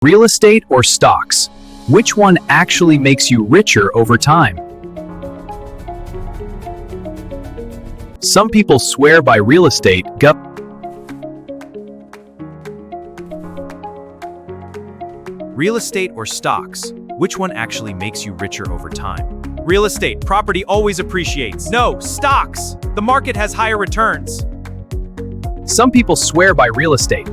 Real estate or stocks? Which one actually makes you richer over time? Some people swear by real estate. Real estate or stocks? Which one actually makes you richer over time? Real estate, property always appreciates. No, stocks! The market has higher returns. Some people swear by real estate,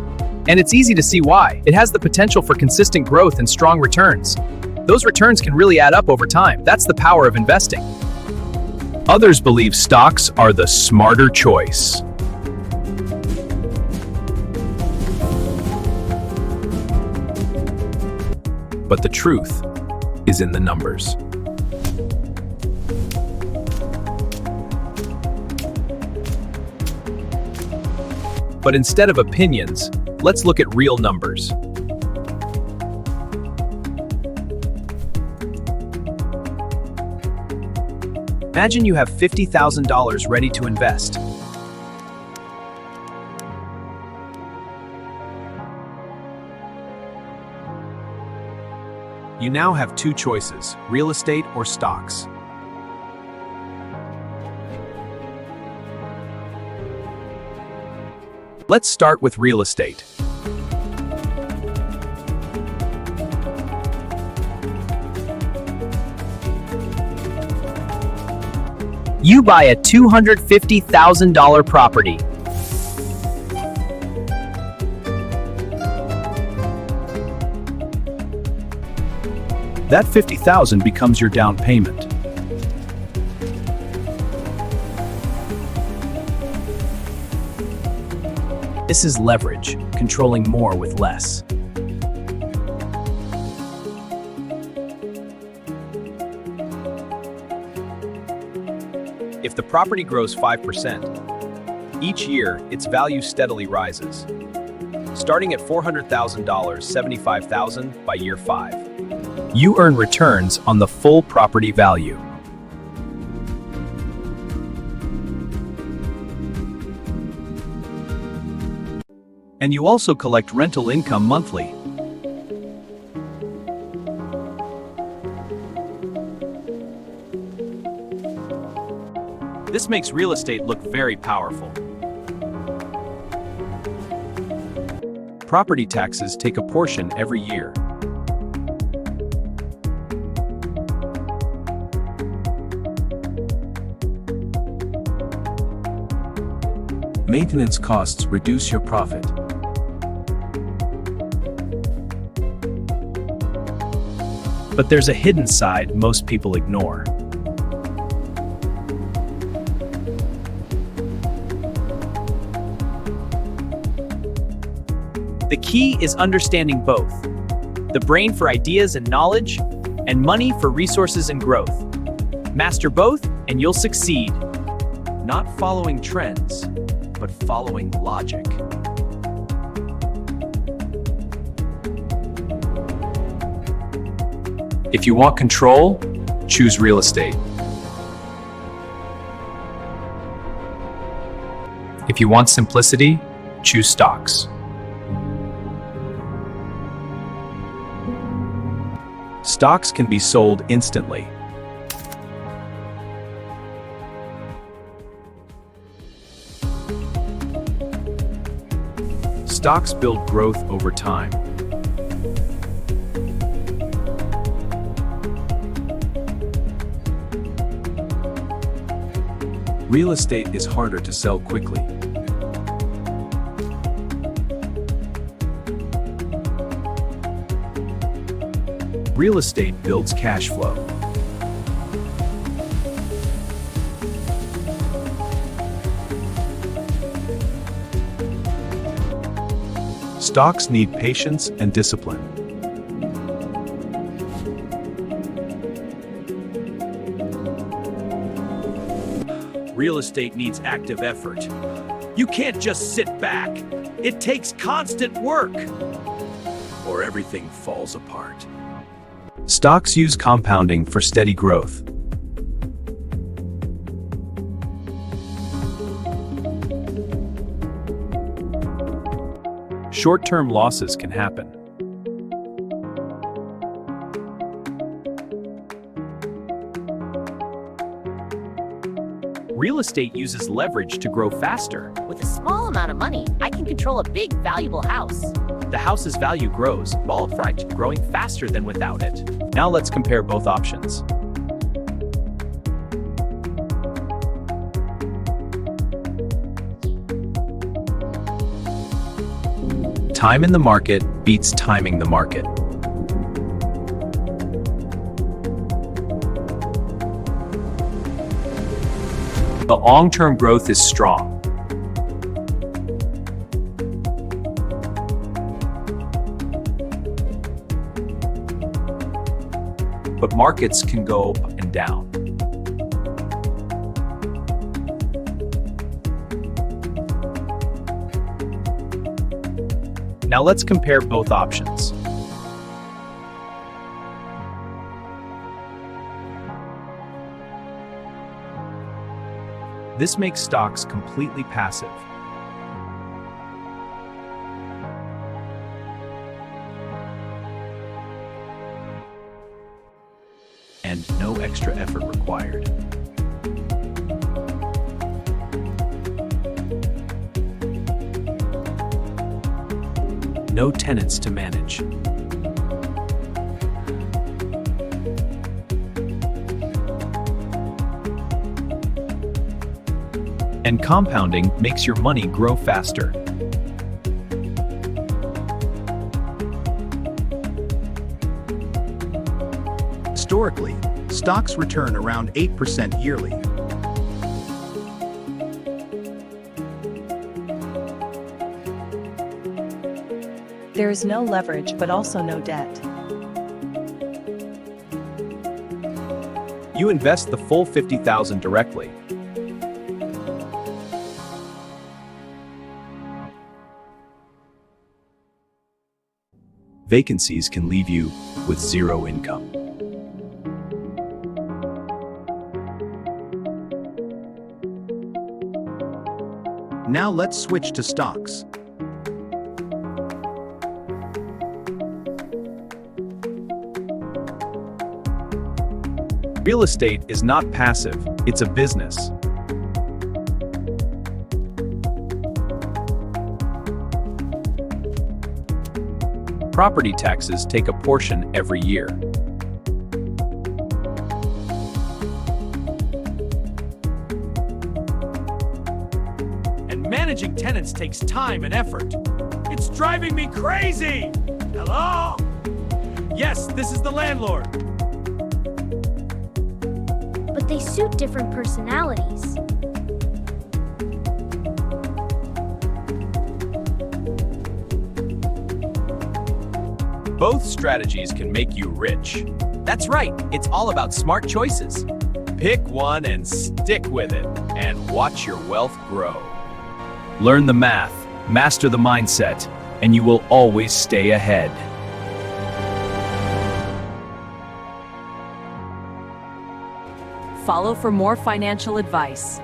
and it's easy to see why. It has the potential for consistent growth and strong returns. Those returns can really add up over time. That's the power of investing. Others believe stocks are the smarter choice. But the truth is in the numbers. But instead of opinions, let's look at real numbers. Imagine you have $50,000 ready to invest. You now have two choices, real estate or stocks. Let's start with real estate. You buy a $250,000 property. That $50,000 becomes your down payment. This is leverage, controlling more with less. If the property grows 5%, each year its value steadily rises. Starting at $400,000, $75,000 by year 5. You earn returns on the full property value. And you also collect rental income monthly. This makes real estate look very powerful. Property taxes take a portion every year. Maintenance costs reduce your profit. But there's a hidden side most people ignore. The key is understanding both. The brain for ideas and knowledge, and money for resources and growth. Master both, and you'll succeed. Not following trends, but following logic. If you want control, choose real estate. If you want simplicity, choose stocks. Stocks can be sold instantly. Stocks build growth over time. Real estate is harder to sell quickly. Real estate builds cash flow. Stocks need patience and discipline. Real estate needs active effort. You can't just sit back. It takes constant work, or everything falls apart. Stocks use compounding for steady growth. Short-term losses can happen. Real estate uses leverage to grow faster. With a small amount of money, I can control a big, valuable house. The house's value grows, while upfront, growing faster than without it. Now let's compare both options. Time in the market beats timing the market. The long-term growth is strong. But markets can go up and down. Now let's compare both options. This makes stocks completely passive. And no extra effort required. No tenants to manage. And compounding makes your money grow faster. Historically, stocks return around 8% yearly. There is no leverage but also no debt. You invest the full $50,000 directly. Vacancies can leave you with zero income. Now let's switch to stocks. Real estate is not passive, it's a business. Property taxes take a portion every year. And managing tenants takes time and effort. It's driving me crazy! Hello? Yes, this is the landlord. But they suit different personalities. Both strategies can make you rich. That's right, it's all about smart choices. Pick one and stick with it, and watch your wealth grow. Learn the math, master the mindset, and you will always stay ahead. Follow for more financial advice.